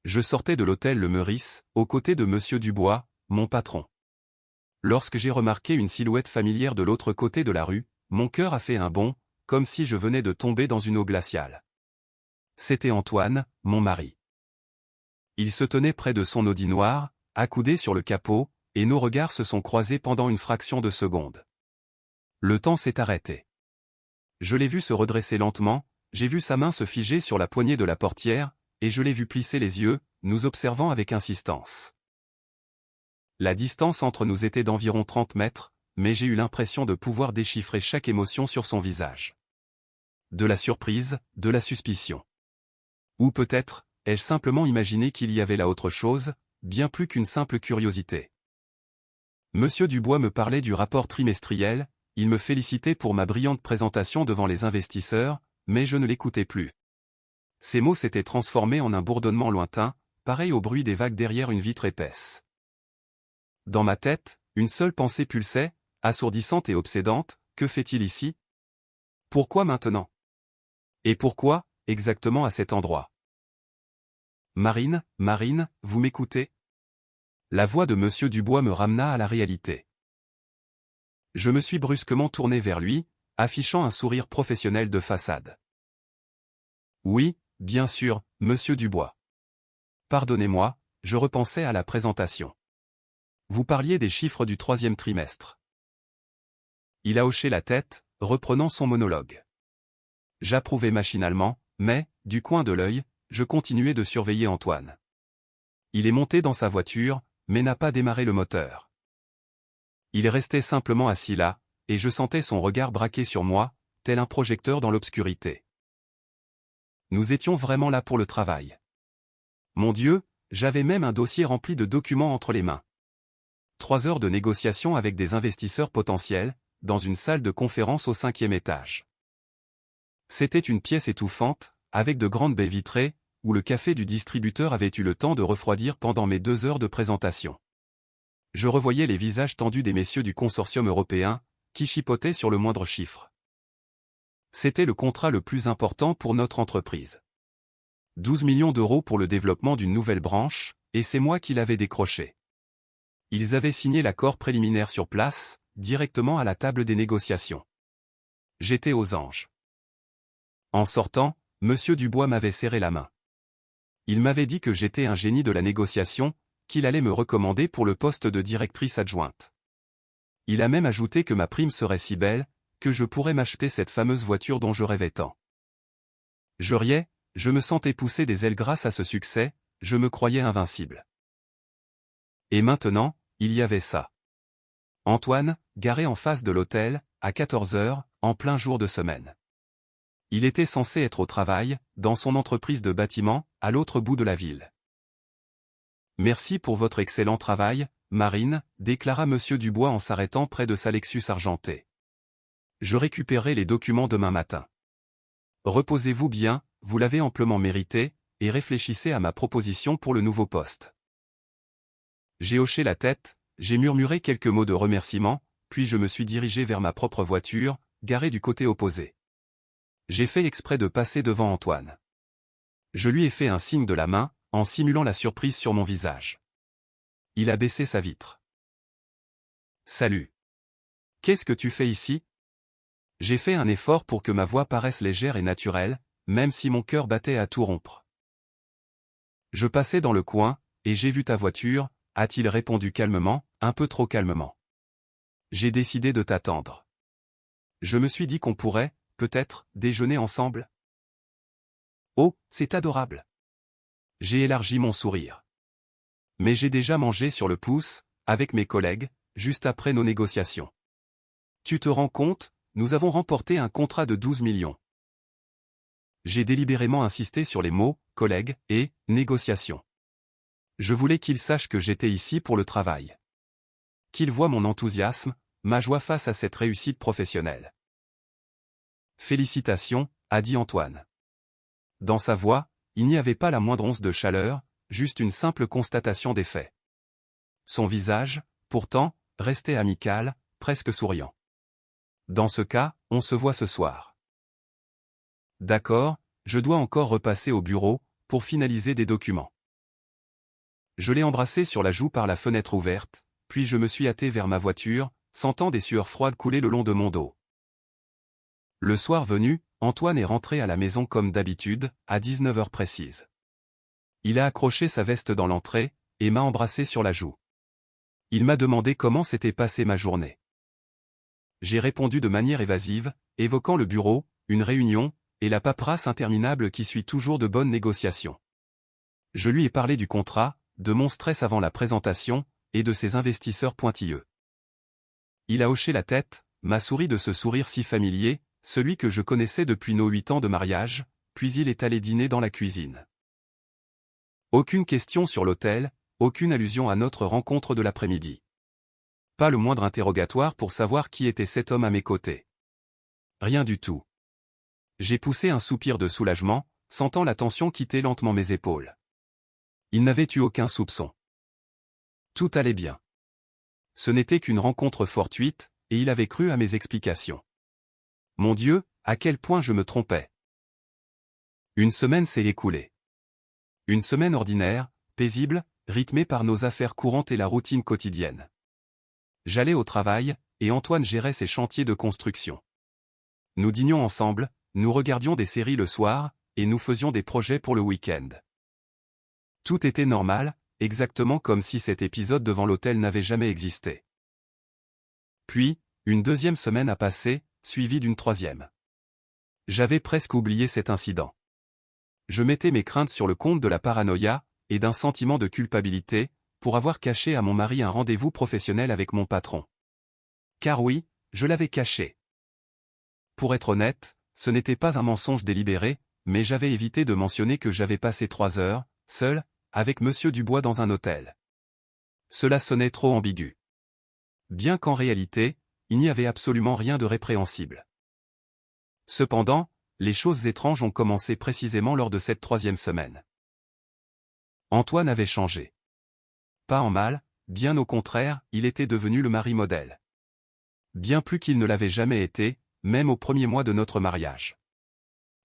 Je sortais de l'hôtel Le Meurice, aux côtés de Monsieur Dubois, mon patron. Lorsque j'ai remarqué une silhouette familière de l'autre côté de la rue, mon cœur a fait un bond, comme si je venais de tomber dans une eau glaciale. C'était Antoine, mon mari. Il se tenait près de son Audi noir, accoudé sur le capot, et nos regards se sont croisés pendant une fraction de seconde. Le temps s'est arrêté. Je l'ai vu se redresser lentement, j'ai vu sa main se figer sur la poignée de la portière, et je l'ai vu plisser les yeux, nous observant avec insistance. La distance entre nous était d'environ 30 mètres, mais j'ai eu l'impression de pouvoir déchiffrer chaque émotion sur son visage. De la surprise, de la suspicion. Ou peut-être, ai-je simplement imaginé qu'il y avait là autre chose, bien plus qu'une simple curiosité. Monsieur Dubois me parlait du rapport trimestriel, il me félicitait pour ma brillante présentation devant les investisseurs, mais je ne l'écoutais plus. Ces mots s'étaient transformés en un bourdonnement lointain, pareil au bruit des vagues derrière une vitre épaisse. Dans ma tête, une seule pensée pulsait, assourdissante et obsédante, que fait-il ici? Pourquoi maintenant? Et pourquoi, exactement à cet endroit? Marine, Marine, vous m'écoutez? La voix de Monsieur Dubois me ramena à la réalité. Je me suis brusquement tourné vers lui, affichant un sourire professionnel de façade. Oui, bien sûr, Monsieur Dubois. Pardonnez-moi, je repensais à la présentation. Vous parliez des chiffres du 3e trimestre. Il a hoché la tête, reprenant son monologue. J'approuvais machinalement, mais, du coin de l'œil, je continuais de surveiller Antoine. Il est monté dans sa voiture, mais n'a pas démarré le moteur. Il restait simplement assis là, et je sentais son regard braqué sur moi, tel un projecteur dans l'obscurité. Nous étions vraiment là pour le travail. Mon Dieu, j'avais même un dossier rempli de documents entre les mains. 3 heures de négociation avec des investisseurs potentiels, dans une salle de conférence au 5e étage. C'était une pièce étouffante, avec de grandes baies vitrées, où le café du distributeur avait eu le temps de refroidir pendant mes 2 heures de présentation. Je revoyais les visages tendus des messieurs du consortium européen, qui chipotaient sur le moindre chiffre. C'était le contrat le plus important pour notre entreprise. 12 millions d'euros pour le développement d'une nouvelle branche, et c'est moi qui l'avais décroché. Ils avaient signé l'accord préliminaire sur place, directement à la table des négociations. J'étais aux anges. En sortant, Monsieur Dubois m'avait serré la main. Il m'avait dit que j'étais un génie de la négociation, qu'il allait me recommander pour le poste de directrice adjointe. Il a même ajouté que ma prime serait si belle, que je pourrais m'acheter cette fameuse voiture dont je rêvais tant. Je riais, je me sentais pousser des ailes grâce à ce succès, je me croyais invincible. Et maintenant, il y avait ça. Antoine, garé en face de l'hôtel, à 14 heures, en plein jour de semaine. Il était censé être au travail, dans son entreprise de bâtiment, à l'autre bout de la ville. Merci pour votre excellent travail, Marine, déclara Monsieur Dubois en s'arrêtant près de sa Lexus argentée. Je récupérerai les documents demain matin. Reposez-vous bien, vous l'avez amplement mérité, et réfléchissez à ma proposition pour le nouveau poste. J'ai hoché la tête, j'ai murmuré quelques mots de remerciement, puis je me suis dirigé vers ma propre voiture, garée du côté opposé. J'ai fait exprès de passer devant Antoine. Je lui ai fait un signe de la main, en simulant la surprise sur mon visage. Il a baissé sa vitre. Salut. Qu'est-ce que tu fais ici? J'ai fait un effort pour que ma voix paraisse légère et naturelle, même si mon cœur battait à tout rompre. Je passais dans le coin, et j'ai vu ta voiture, a-t-il répondu calmement, un peu trop calmement. J'ai décidé de t'attendre. Je me suis dit qu'on pourrait, peut-être, déjeuner ensemble. Oh, c'est adorable. J'ai élargi mon sourire. Mais j'ai déjà mangé sur le pouce, avec mes collègues, juste après nos négociations. Tu te rends compte, nous avons remporté un contrat de 12 millions. J'ai délibérément insisté sur les mots, collègues, et, négociations. Je voulais qu'il sache que j'étais ici pour le travail. Qu'il voie mon enthousiasme, ma joie face à cette réussite professionnelle. Félicitations, a dit Antoine. Dans sa voix, il n'y avait pas la moindre once de chaleur, juste une simple constatation des faits. Son visage, pourtant, restait amical, presque souriant. Dans ce cas, on se voit ce soir. D'accord, je dois encore repasser au bureau, pour finaliser des documents. Je l'ai embrassé sur la joue par la fenêtre ouverte, puis je me suis hâté vers ma voiture, sentant des sueurs froides couler le long de mon dos. Le soir venu, Antoine est rentré à la maison comme d'habitude, à 19 heures précises. Il a accroché sa veste dans l'entrée, et m'a embrassé sur la joue. Il m'a demandé comment s'était passée ma journée. J'ai répondu de manière évasive, évoquant le bureau, une réunion, et la paperasse interminable qui suit toujours de bonnes négociations. Je lui ai parlé du contrat, de mon stress avant la présentation, et de ses investisseurs pointilleux. Il a hoché la tête, m'a souri de ce sourire si familier, celui que je connaissais depuis nos 8 ans de mariage, puis il est allé dîner dans la cuisine. Aucune question sur l'hôtel, aucune allusion à notre rencontre de l'après-midi. Pas le moindre interrogatoire pour savoir qui était cet homme à mes côtés. Rien du tout. J'ai poussé un soupir de soulagement, sentant la tension quitter lentement mes épaules. Il n'avait eu aucun soupçon. Tout allait bien. Ce n'était qu'une rencontre fortuite, et il avait cru à mes explications. Mon Dieu, à quel point je me trompais. Une semaine s'est écoulée. Une semaine ordinaire, paisible, rythmée par nos affaires courantes et la routine quotidienne. J'allais au travail, et Antoine gérait ses chantiers de construction. Nous dînions ensemble, nous regardions des séries le soir, et nous faisions des projets pour le week-end. Tout était normal, exactement comme si cet épisode devant l'hôtel n'avait jamais existé. Puis, une deuxième semaine a passé, suivie d'une troisième. J'avais presque oublié cet incident. Je mettais mes craintes sur le compte de la paranoïa, et d'un sentiment de culpabilité, pour avoir caché à mon mari un rendez-vous professionnel avec mon patron. Car oui, je l'avais caché. Pour être honnête, ce n'était pas un mensonge délibéré, mais j'avais évité de mentionner que j'avais passé 3 heures, seul, avec Monsieur Dubois dans un hôtel. Cela sonnait trop ambigu. Bien qu'en réalité, il n'y avait absolument rien de répréhensible. Cependant, les choses étranges ont commencé précisément lors de cette troisième semaine. Antoine avait changé. Pas en mal, bien au contraire, il était devenu le mari modèle. Bien plus qu'il ne l'avait jamais été, même au premier mois de notre mariage.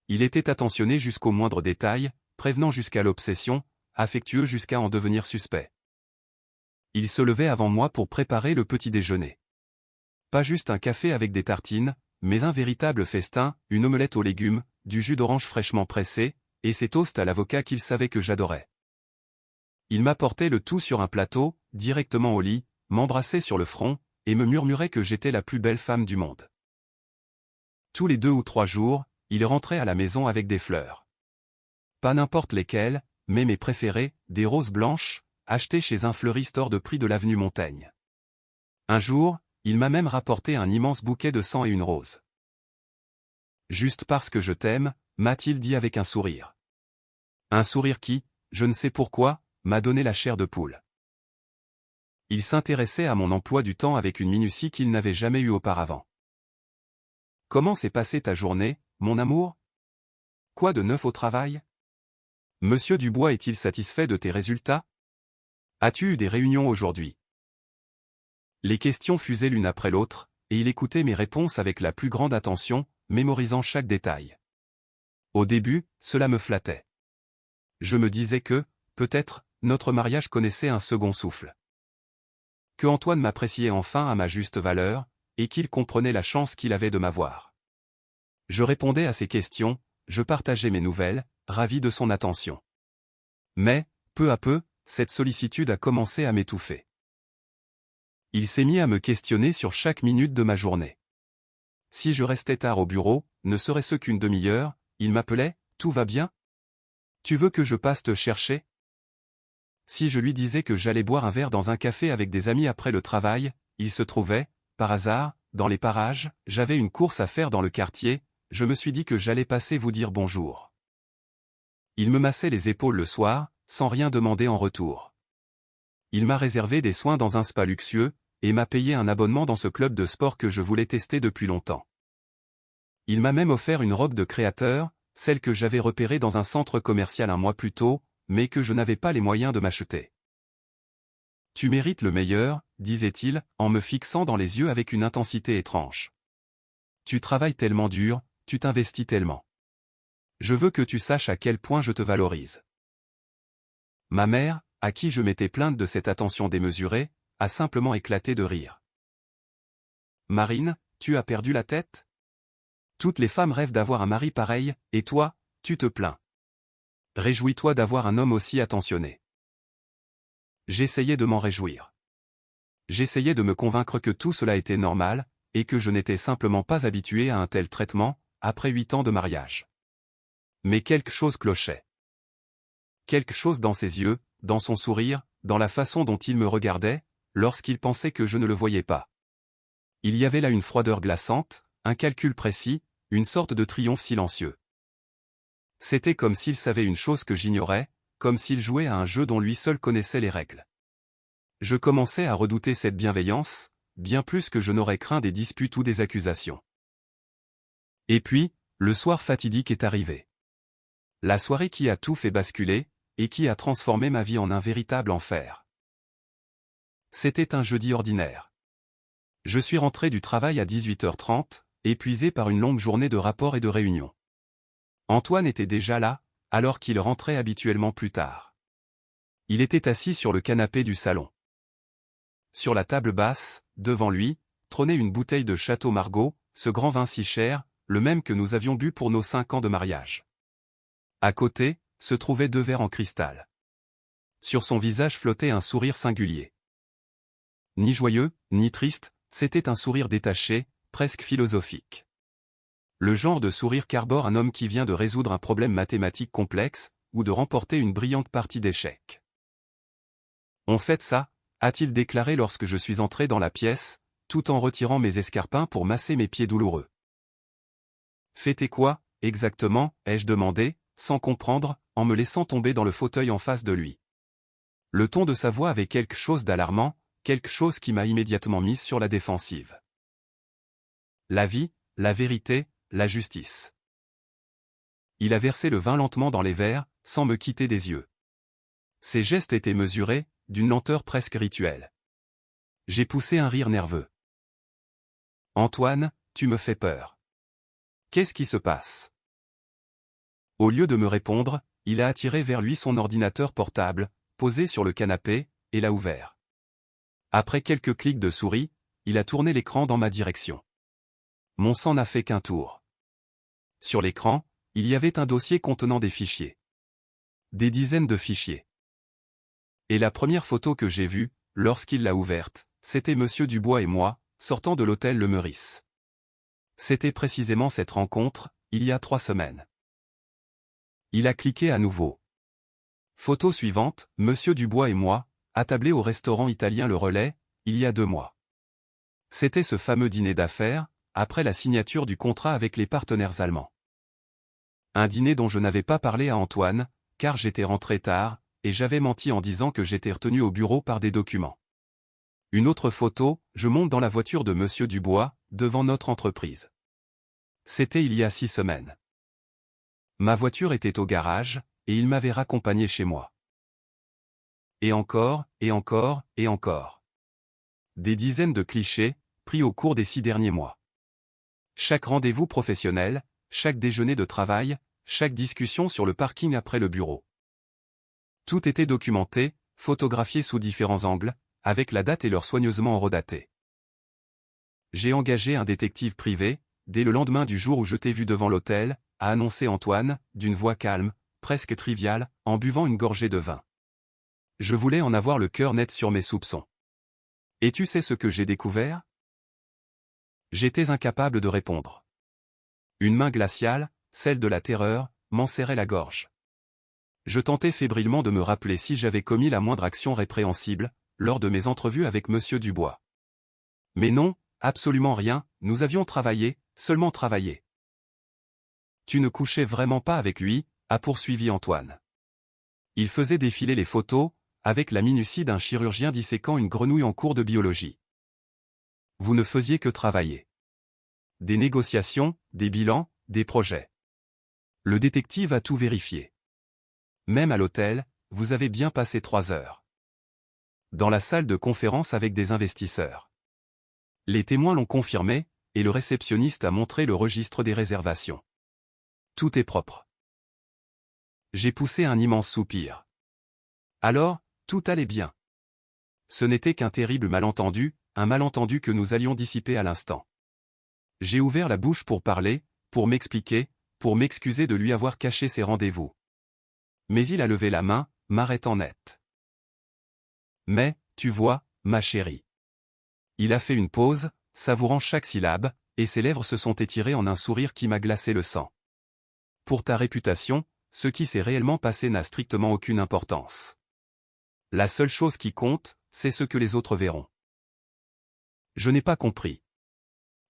Il était attentionné jusqu'aux moindres détails, prévenant jusqu'à l'obsession, affectueux jusqu'à en devenir suspect. Il se levait avant moi pour préparer le petit déjeuner. Pas juste un café avec des tartines, mais un véritable festin, une omelette aux légumes, du jus d'orange fraîchement pressé, et ses toasts à l'avocat qu'il savait que j'adorais. Il m'apportait le tout sur un plateau, directement au lit, m'embrassait sur le front, et me murmurait que j'étais la plus belle femme du monde. Tous les 2 ou 3 jours, il rentrait à la maison avec des fleurs. Pas n'importe lesquelles, mais mes préférées, des roses blanches, achetées chez un fleuriste hors de prix de l'avenue Montaigne. Un jour, il m'a même rapporté un immense bouquet de 101 roses. Juste parce que je t'aime, m'a-t-il dit avec un sourire. Un sourire qui, je ne sais pourquoi, m'a donné la chair de poule. Il s'intéressait à mon emploi du temps avec une minutie qu'il n'avait jamais eue auparavant. Comment s'est passée ta journée, mon amour? Quoi de neuf au travail? Monsieur Dubois est-il satisfait de tes résultats? As-tu eu des réunions aujourd'hui? Les questions fusaient l'une après l'autre, et il écoutait mes réponses avec la plus grande attention, mémorisant chaque détail. Au début, cela me flattait. Je me disais que, peut-être, notre mariage connaissait un second souffle. Que Antoine m'appréciait enfin à ma juste valeur, et qu'il comprenait la chance qu'il avait de m'avoir. Je répondais à ses questions, je partageais mes nouvelles, ravi de son attention. Mais, peu à peu, cette sollicitude a commencé à m'étouffer. Il s'est mis à me questionner sur chaque minute de ma journée. Si je restais tard au bureau, ne serait-ce qu'une demi-heure, il m'appelait, « Tout va bien? Tu veux que je passe te chercher ?» Si je lui disais que j'allais boire un verre dans un café avec des amis après le travail, il se trouvait, par hasard, dans les parages, j'avais une course à faire dans le quartier, je me suis dit que j'allais passer vous dire bonjour. Il me massait les épaules le soir, sans rien demander en retour. Il m'a réservé des soins dans un spa luxueux, et m'a payé un abonnement dans ce club de sport que je voulais tester depuis longtemps. Il m'a même offert une robe de créateur, celle que j'avais repérée dans un centre commercial un mois plus tôt, mais que je n'avais pas les moyens de m'acheter. « Tu mérites le meilleur, » disait-il, en me fixant dans les yeux avec une intensité étrange. « Tu travailles tellement dur, tu t'investis tellement. Je veux que tu saches à quel point je te valorise. » Ma mère, à qui je m'étais plainte de cette attention démesurée, a simplement éclaté de rire. Marine, tu as perdu la tête? Toutes les femmes rêvent d'avoir un mari pareil, et toi, tu te plains. Réjouis-toi d'avoir un homme aussi attentionné. J'essayais de m'en réjouir. J'essayais de me convaincre que tout cela était normal, et que je n'étais simplement pas habitué à un tel traitement, après 8 ans de mariage. Mais quelque chose clochait. Quelque chose dans ses yeux, dans son sourire, dans la façon dont il me regardait, lorsqu'il pensait que je ne le voyais pas. Il y avait là une froideur glaçante, un calcul précis, une sorte de triomphe silencieux. C'était comme s'il savait une chose que j'ignorais, comme s'il jouait à un jeu dont lui seul connaissait les règles. Je commençais à redouter cette bienveillance, bien plus que je n'aurais craint des disputes ou des accusations. Et puis, le soir fatidique est arrivé. La soirée qui a tout fait basculer, et qui a transformé ma vie en un véritable enfer. C'était un jeudi ordinaire. Je suis rentré du travail à 18h30, épuisé par une longue journée de rapports et de réunions. Antoine était déjà là, alors qu'il rentrait habituellement plus tard. Il était assis sur le canapé du salon. Sur la table basse, devant lui, trônait une bouteille de Château Margaux, ce grand vin si cher, le même que nous avions bu pour nos 5 ans de mariage. À côté, se trouvaient 2 verres en cristal. Sur son visage flottait un sourire singulier. Ni joyeux, ni triste, c'était un sourire détaché, presque philosophique. Le genre de sourire qu'arbore un homme qui vient de résoudre un problème mathématique complexe, ou de remporter une brillante partie d'échecs. « On fête ça », a-t-il déclaré lorsque je suis entré dans la pièce, tout en retirant mes escarpins pour masser mes pieds douloureux. « Fêter quoi, exactement » ai-je demandé, sans comprendre, en me laissant tomber dans le fauteuil en face de lui. Le ton de sa voix avait quelque chose d'alarmant, quelque chose qui m'a immédiatement mise sur la défensive. La vie, la vérité, la justice. Il a versé le vin lentement dans les verres, sans me quitter des yeux. Ses gestes étaient mesurés, d'une lenteur presque rituelle. J'ai poussé un rire nerveux. « Antoine, tu me fais peur. Qu'est-ce qui se passe ?» Au lieu de me répondre, il a attiré vers lui son ordinateur portable, posé sur le canapé, et l'a ouvert. Après quelques clics de souris, il a tourné l'écran dans ma direction. Mon sang n'a fait qu'un tour. Sur l'écran, il y avait un dossier contenant des fichiers. Des dizaines de fichiers. Et la première photo que j'ai vue, lorsqu'il l'a ouverte, c'était Monsieur Dubois et moi, sortant de l'hôtel Le Meurice. C'était précisément cette rencontre, il y a 3 semaines. Il a cliqué à nouveau. Photo suivante, Monsieur Dubois et moi, attablés au restaurant italien Le Relais, il y a 2 mois. C'était ce fameux dîner d'affaires, après la signature du contrat avec les partenaires allemands. Un dîner dont je n'avais pas parlé à Antoine, car j'étais rentré tard, et j'avais menti en disant que j'étais retenu au bureau par des documents. Une autre photo, je monte dans la voiture de Monsieur Dubois, devant notre entreprise. C'était il y a 6 semaines. Ma voiture était au garage, et il m'avait raccompagné chez moi. Et encore, et encore, et encore. Des dizaines de clichés, pris au cours des 6 derniers mois. Chaque rendez-vous professionnel, chaque déjeuner de travail, chaque discussion sur le parking après le bureau. Tout était documenté, photographié sous différents angles, avec la date et l'heure soigneusement horodatées. J'ai engagé un détective privé, dès le lendemain du jour où je t'ai vu devant l'hôtel, a annoncé Antoine, d'une voix calme, presque triviale, en buvant une gorgée de vin. Je voulais en avoir le cœur net sur mes soupçons. Et tu sais ce que j'ai découvert? J'étais incapable de répondre. Une main glaciale, celle de la terreur, m'en serrait la gorge. Je tentais fébrilement de me rappeler si j'avais commis la moindre action répréhensible, lors de mes entrevues avec Monsieur Dubois. Mais non, absolument rien, nous avions travaillé, seulement travaillé. Tu ne couchais vraiment pas avec lui, a poursuivi Antoine. Il faisait défiler les photos, avec la minutie d'un chirurgien disséquant une grenouille en cours de biologie. Vous ne faisiez que travailler. Des négociations, des bilans, des projets. Le détective a tout vérifié. Même à l'hôtel, vous avez bien passé 3 heures. Dans la salle de conférence avec des investisseurs. Les témoins l'ont confirmé, et le réceptionniste a montré le registre des réservations. Tout est propre. J'ai poussé un immense soupir. Alors, Tout allait bien. Ce n'était qu'un terrible malentendu, un malentendu que nous allions dissiper à l'instant. J'ai ouvert la bouche pour parler, pour m'expliquer, pour m'excuser de lui avoir caché ses rendez-vous. Mais il a levé la main, m'arrêtant net. Mais, tu vois, ma chérie. Il a fait une pause, savourant chaque syllabe, et ses lèvres se sont étirées en un sourire qui m'a glacé le sang. Pour ta réputation, ce qui s'est réellement passé n'a strictement aucune importance. La seule chose qui compte, c'est ce que les autres verront. Je n'ai pas compris.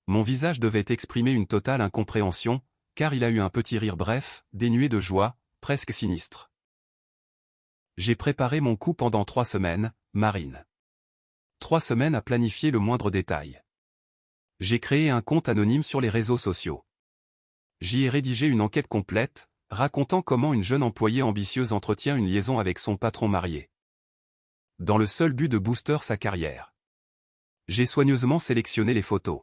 Mon visage devait exprimer une totale incompréhension, car il a eu un petit rire bref, dénué de joie, presque sinistre. J'ai préparé mon coup pendant 3 semaines, Marine. 3 semaines à planifier le moindre détail. J'ai créé un compte anonyme sur les réseaux sociaux. J'y ai rédigé une enquête complète, racontant comment une jeune employée ambitieuse entretient une liaison avec son patron marié. Dans le seul but de booster sa carrière. J'ai soigneusement sélectionné les photos.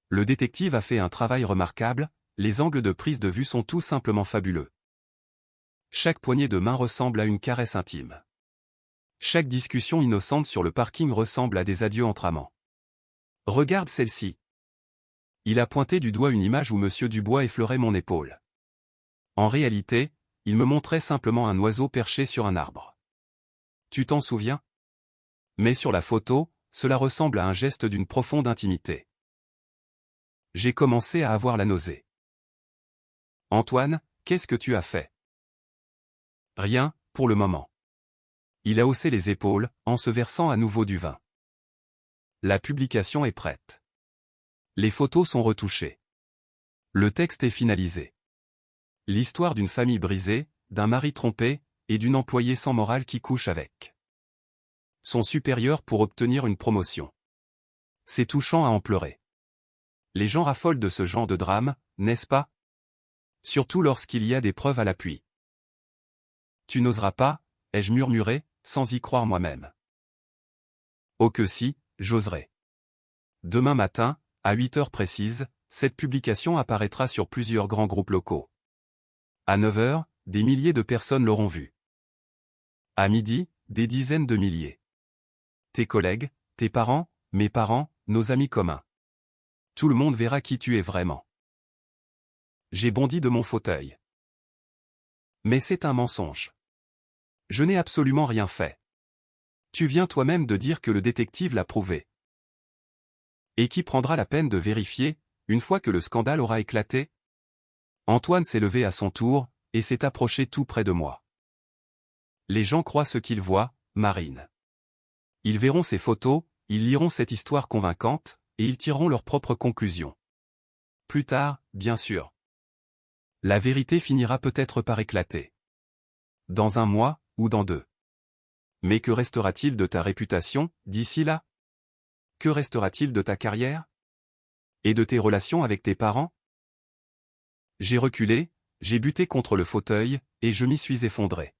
Le détective a fait un travail remarquable, les angles de prise de vue sont tout simplement fabuleux. Chaque poignée de main ressemble à une caresse intime. Chaque discussion innocente sur le parking ressemble à des adieux entre amants. Regarde celle-ci. Il a pointé du doigt une image où Monsieur Dubois effleurait mon épaule. En réalité, il me montrait simplement un oiseau perché sur un arbre. Tu t'en souviens? Mais sur la photo, cela ressemble à un geste d'une profonde intimité. J'ai commencé à avoir la nausée. Antoine, qu'est-ce que tu as fait? Rien, pour le moment. Il a haussé les épaules, en se versant à nouveau du vin. La publication est prête. Les photos sont retouchées. Le texte est finalisé. L'histoire d'une famille brisée, d'un mari trompé, et d'une employée sans morale qui couche avec son supérieur pour obtenir une promotion. C'est touchant à en pleurer. Les gens raffolent de ce genre de drame, n'est-ce pas? Surtout lorsqu'il y a des preuves à l'appui. Tu n'oseras pas, ai-je murmuré, sans y croire moi-même. Oh que si, j'oserais. Demain matin, à 8 heures précises, cette publication apparaîtra sur plusieurs grands groupes locaux. À 9 heures, des milliers de personnes l'auront vue. À midi, des dizaines de milliers. Tes collègues, tes parents, mes parents, nos amis communs. Tout le monde verra qui tu es vraiment. J'ai bondi de mon fauteuil. Mais c'est un mensonge. Je n'ai absolument rien fait. Tu viens toi-même de dire que le détective l'a prouvé. Et qui prendra la peine de vérifier, une fois que le scandale aura éclaté? Antoine s'est levé à son tour, et s'est approché tout près de moi. Les gens croient ce qu'ils voient, Marine. Ils verront ces photos, ils liront cette histoire convaincante, et ils tireront leurs propres conclusions. Plus tard, bien sûr. La vérité finira peut-être par éclater. Dans 1 mois, ou dans 2. Mais que restera-t-il de ta réputation, d'ici là? Que restera-t-il de ta carrière? Et de tes relations avec tes parents? J'ai reculé, j'ai buté contre le fauteuil, et je m'y suis effondré.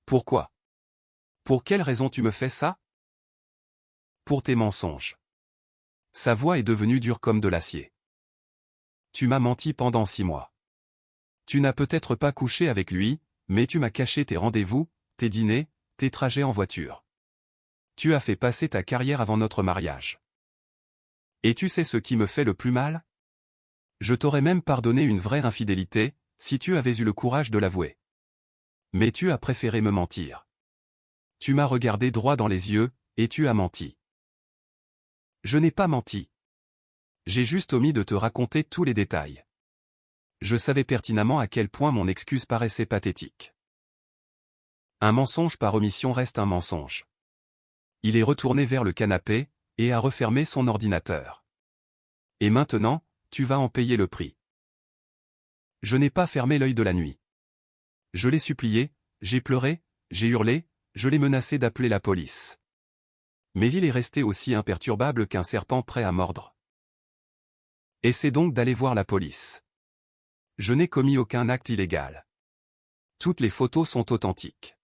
Pourquoi? Pour quelle raison tu me fais ça? Pour tes mensonges. Sa voix est devenue dure comme de l'acier. Tu m'as menti pendant 6 mois. Tu n'as peut-être pas couché avec lui, mais tu m'as caché tes rendez-vous, tes dîners, tes trajets en voiture. Tu as fait passer ta carrière avant notre mariage. Et tu sais ce qui me fait le plus mal? Je t'aurais même pardonné une vraie infidélité, si tu avais eu le courage de l'avouer. Mais tu as préféré me mentir. Tu m'as regardé droit dans les yeux, et tu as menti. Je n'ai pas menti. J'ai juste omis de te raconter tous les détails. Je savais pertinemment à quel point mon excuse paraissait pathétique. Un mensonge par omission reste un mensonge. Il est retourné vers le canapé, et a refermé son ordinateur. Et maintenant, tu vas en payer le prix. Je n'ai pas fermé l'œil de la nuit. Je l'ai supplié, j'ai pleuré, j'ai hurlé, je l'ai menacé d'appeler la police. Mais il est resté aussi imperturbable qu'un serpent prêt à mordre. Essaie donc d'aller voir la police. Je n'ai commis aucun acte illégal. Toutes les photos sont authentiques.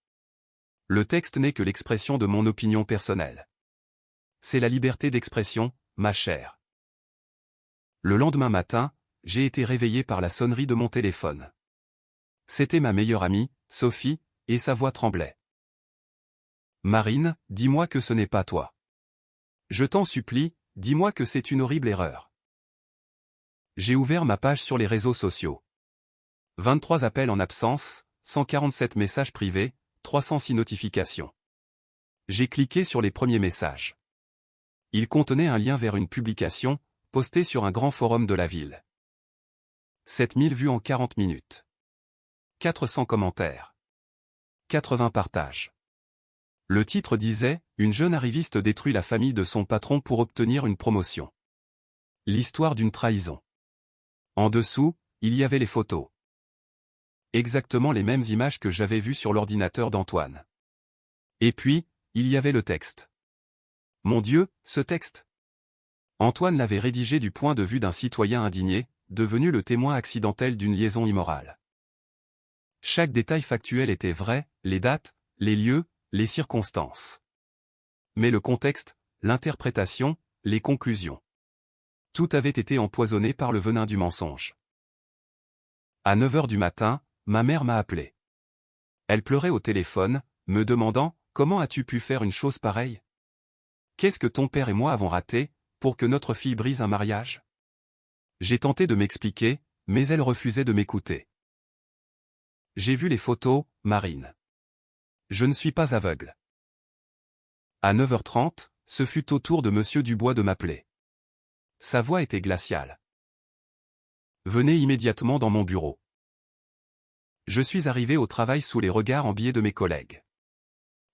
Le texte n'est que l'expression de mon opinion personnelle. C'est la liberté d'expression, ma chère. Le lendemain matin, j'ai été réveillé par la sonnerie de mon téléphone. C'était ma meilleure amie, Sophie, et sa voix tremblait. Marine, dis-moi que ce n'est pas toi. Je t'en supplie, dis-moi que c'est une horrible erreur. J'ai ouvert ma page sur les réseaux sociaux. 23 appels en absence, 147 messages privés, 306 notifications. J'ai cliqué sur les premiers messages. Ils contenaient un lien vers une publication, postée sur un grand forum de la ville. 7000 vues en 40 minutes. 400 commentaires. 80 partages. Le titre disait « Une jeune arriviste détruit la famille de son patron pour obtenir une promotion. L'histoire d'une trahison. » En dessous, il y avait les photos. Exactement les mêmes images que j'avais vues sur l'ordinateur d'Antoine. Et puis, il y avait le texte. Mon Dieu, ce texte! Antoine l'avait rédigé du point de vue d'un citoyen indigné, devenu le témoin accidentel d'une liaison immorale. Chaque détail factuel était vrai, les dates, les lieux, les circonstances. Mais le contexte, l'interprétation, les conclusions. Tout avait été empoisonné par le venin du mensonge. À 9 heures du matin, ma mère m'a appelé. Elle pleurait au téléphone, me demandant « Comment as-tu pu faire une chose pareille? Qu'est-ce que ton père et moi avons raté, pour que notre fille brise un mariage ?» J'ai tenté de m'expliquer, mais elle refusait de m'écouter. J'ai vu les photos, Marine. Je ne suis pas aveugle. À 9h30, ce fut au tour de Monsieur Dubois de m'appeler. Sa voix était glaciale. Venez immédiatement dans mon bureau. Je suis arrivé au travail sous les regards enviés de mes collègues.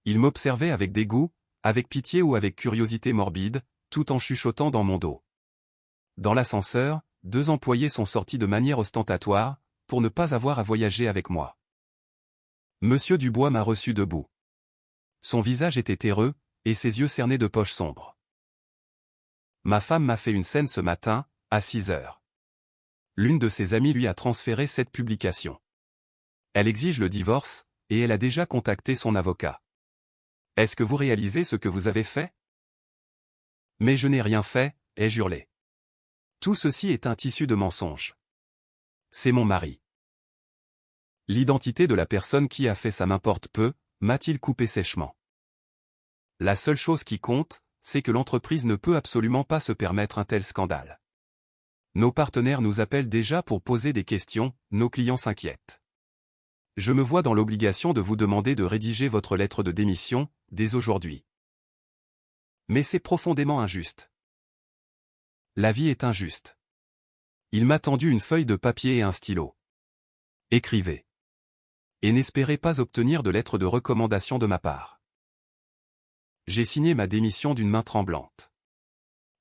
Ils m'observaient avec dégoût, avec pitié ou avec curiosité morbide, tout en chuchotant dans mon dos. Dans l'ascenseur, 2 employés sont sortis de manière ostentatoire, pour ne pas avoir à voyager avec moi. Monsieur Dubois m'a reçu debout. Son visage était terreux, et ses yeux cernés de poches sombres. Ma femme m'a fait une scène ce matin, à 6 heures. L'une de ses amies lui a transféré cette publication. Elle exige le divorce, et elle a déjà contacté son avocat. Est-ce que vous réalisez ce que vous avez fait? Mais je n'ai rien fait, ai-je hurlé. Tout ceci est un tissu de mensonges. C'est mon mari. L'identité de la personne qui a fait ça m'importe peu, m'a-t-il coupé sèchement. La seule chose qui compte, c'est que l'entreprise ne peut absolument pas se permettre un tel scandale. Nos partenaires nous appellent déjà pour poser des questions, nos clients s'inquiètent. Je me vois dans l'obligation de vous demander de rédiger votre lettre de démission, dès aujourd'hui. Mais c'est profondément injuste. La vie est injuste. Il m'a tendu une feuille de papier et un stylo. Écrivez. Et n'espérez pas obtenir de lettre de recommandation de ma part. J'ai signé ma démission d'une main tremblante.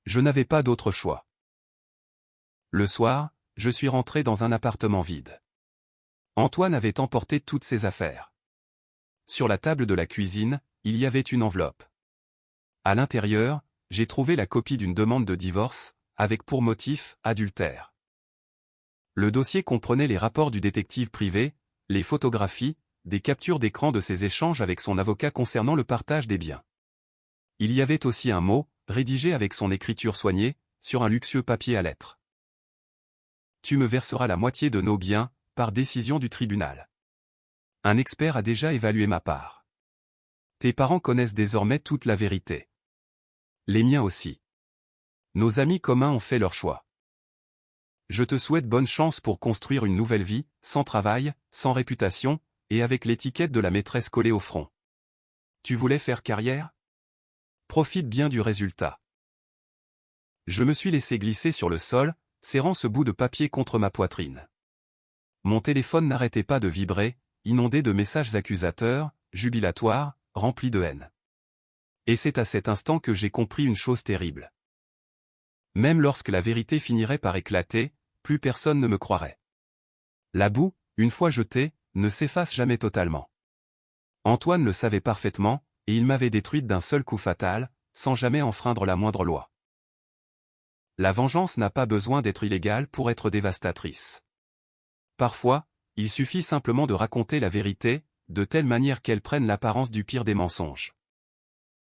Je n'avais pas d'autre choix. Le soir, je suis rentré dans un appartement vide. Antoine avait emporté toutes ses affaires. Sur la table de la cuisine, il y avait une enveloppe. À l'intérieur, j'ai trouvé la copie d'une demande de divorce, avec pour motif adultère. Le dossier comprenait les rapports du détective privé, les photographies, des captures d'écran de ses échanges avec son avocat concernant le partage des biens. Il y avait aussi un mot, rédigé avec son écriture soignée, sur un luxueux papier à lettres. Tu me verseras la moitié de nos biens, par décision du tribunal. Un expert a déjà évalué ma part. Tes parents connaissent désormais toute la vérité. Les miens aussi. Nos amis communs ont fait leur choix. Je te souhaite bonne chance pour construire une nouvelle vie, sans travail, sans réputation, et avec l'étiquette de la maîtresse collée au front. Tu voulais faire carrière? Profite bien du résultat. Je me suis laissé glisser sur le sol, serrant ce bout de papier contre ma poitrine. Mon téléphone n'arrêtait pas de vibrer, inondé de messages accusateurs, jubilatoires, remplis de haine. Et c'est à cet instant que j'ai compris une chose terrible. Même lorsque la vérité finirait par éclater, plus personne ne me croirait. La boue, une fois jetée, ne s'efface jamais totalement. Antoine le savait parfaitement, et il m'avait détruite d'un seul coup fatal, sans jamais enfreindre la moindre loi. La vengeance n'a pas besoin d'être illégale pour être dévastatrice. Parfois, il suffit simplement de raconter la vérité, de telle manière qu'elle prenne l'apparence du pire des mensonges.